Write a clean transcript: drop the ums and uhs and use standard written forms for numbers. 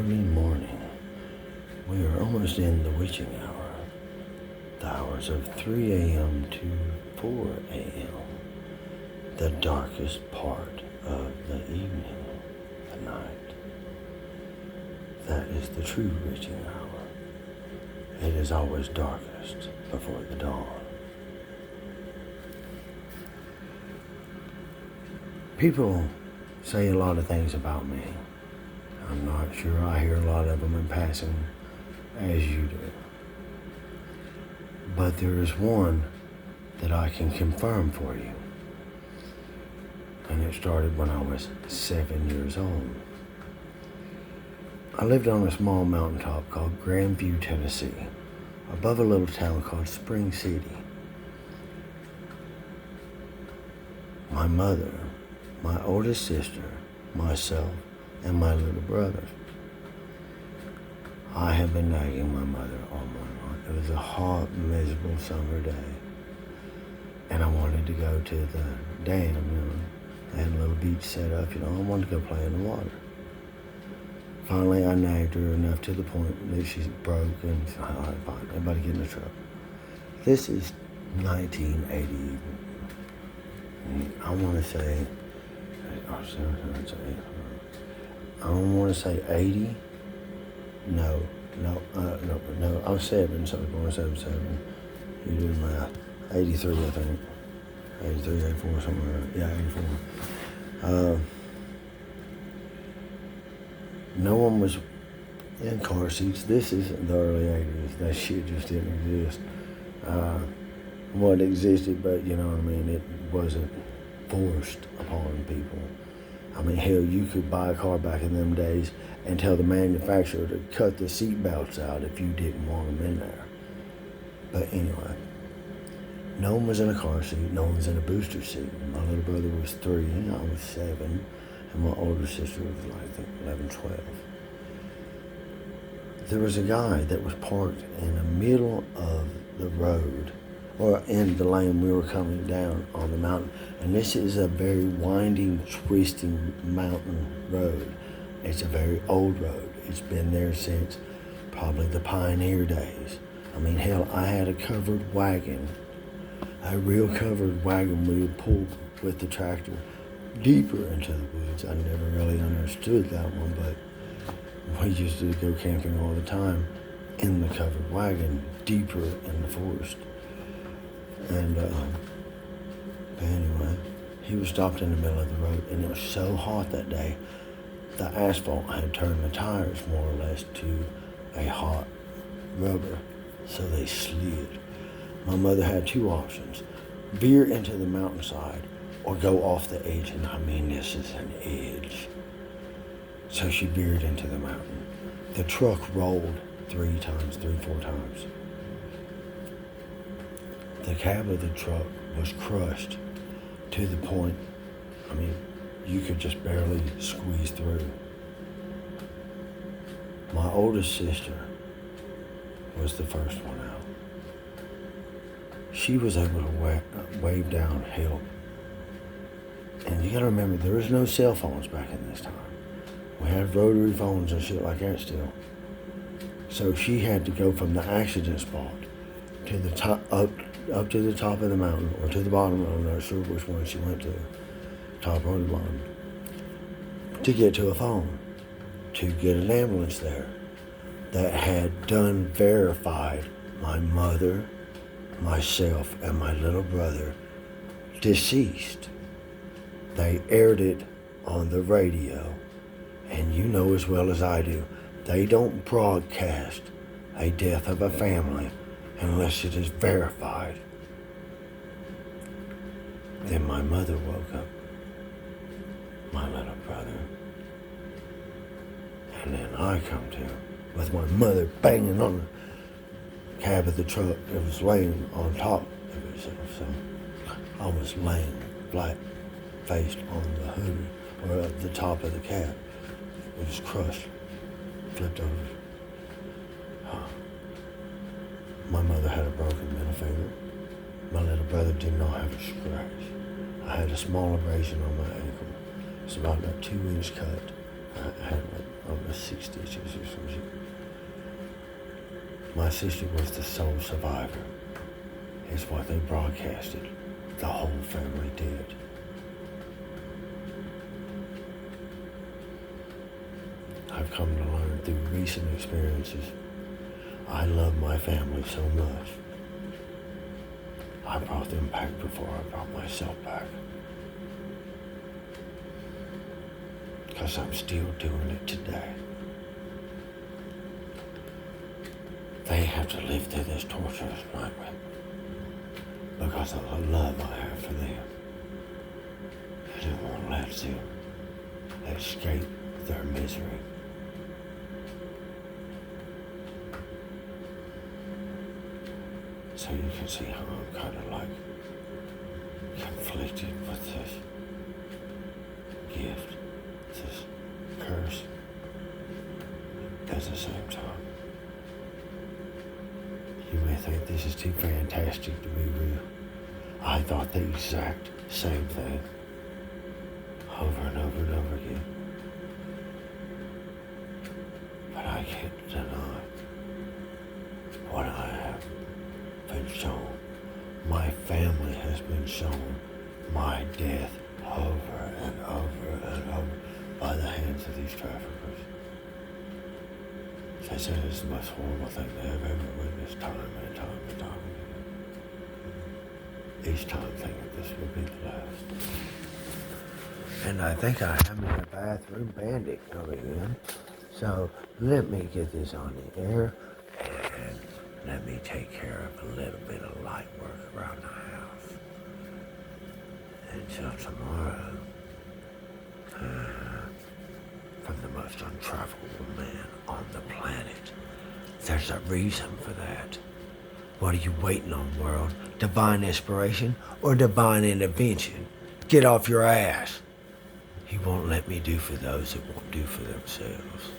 early morning. We are almost in the witching hour. The hours of 3 a.m. to 4 a.m. The darkest part of the evening, the night. That is the true witching hour. It is always darkest before the dawn. People say a lot of things about me. I'm not sure I hear a lot of them in passing, as you do. But there is one that I can confirm for you. And it started when I was 7 years old. I lived on a small mountaintop called Grandview, Tennessee, above a little town called Spring City. My mother, my oldest sister, myself, and my little brother. I have been nagging my mother all morning. It was a hot, miserable summer day. And I wanted to go to the dam, They had a little beach set up, I wanted to go play in the water. Finally, I nagged her enough to the point that she broke and said, all right, fine, everybody get in the truck. This is 1980. I want to say, I don't want to say 80. No, I was 7, so I was born 7. You do the math. 83, I think. 83, 84, somewhere. Yeah, 84. No one was in car seats. This is the early 80s. That shit just didn't exist. Well, it existed, but it wasn't forced upon people. Hell, you could buy a car back in them days and tell the manufacturer to cut the seat belts out if you didn't want them in there. But anyway, no one was in a car seat. No one was in a booster seat. My little brother was 3, I was 7, and my older sister was I think 11, 12. There was a guy that was parked in the middle of the road, or in the lane we were coming down on the mountain. And this is a very winding, twisting mountain road. It's a very old road. It's been there since probably the pioneer days. Hell, I had a covered wagon, a real covered wagon we would pull with the tractor deeper into the woods. I never really understood that one, but we used to go camping all the time in the covered wagon, deeper in the forest. And anyway, he was stopped in the middle of the road, and it was so hot that day, the asphalt had turned the tires more or less to a hot rubber, so they slid. My mother had 2 options: veer into the mountainside or go off the edge, and this is an edge. So she veered into the mountain. The truck rolled 3, 4 times. The cab of the truck was crushed to the point, you could just barely squeeze through. My oldest sister was the first one out. She was able to wave down help. And you gotta remember, there was no cell phones back in this time. We had rotary phones and shit like that still. So she had to go from the accident spot to the top, up to the top of the mountain, or to the bottom. I'm not sure which one she went to, top or the bottom, to get to a phone, to get an ambulance there that had verified my mother, myself, and my little brother deceased. They aired it on the radio, and you know as well as I do, they don't broadcast a death of a family unless it is verified. Then my mother woke up, my little brother, and then I come to, with my mother banging on the cab of the truck. It was laying on top of itself, so I was laying flat-faced on the hood, or at the top of the cab. It was crushed, flipped over. My mother had a broken middle finger. My little brother did not have a scratch. I had a small abrasion on my ankle. It's about a 2-inch cut I had almost 6 stitches or some shit. My sister was the sole survivor, is what they broadcasted. The whole family did. I've come to learn through recent experiences, I love my family so much. I brought them back before I brought myself back. Because I'm still doing it today. They have to live through this torturous nightmare because of the love I have for them. And it won't let them escape their misery. So you can see how I'm kind of like conflicted with this gift, this curse, at the same time. You may think this is too fantastic to be real. I thought the exact same thing over and over and over again. But I can't deny what I have been shown. My family has been shown my death over and over and over by the hands of these traffickers. They said it's the most horrible thing they have ever witnessed, time and time and time again. Each time thinking this will be the last. And I think I have me a bathroom bandit coming in. So let me get this on the air and let me take care of a little bit of light work around the house. Until tomorrow, from the most untravelable man on the planet. There's a reason for that. What are you waiting on, world? Divine inspiration or divine intervention? Get off your ass. He won't let me do for those that won't do for themselves.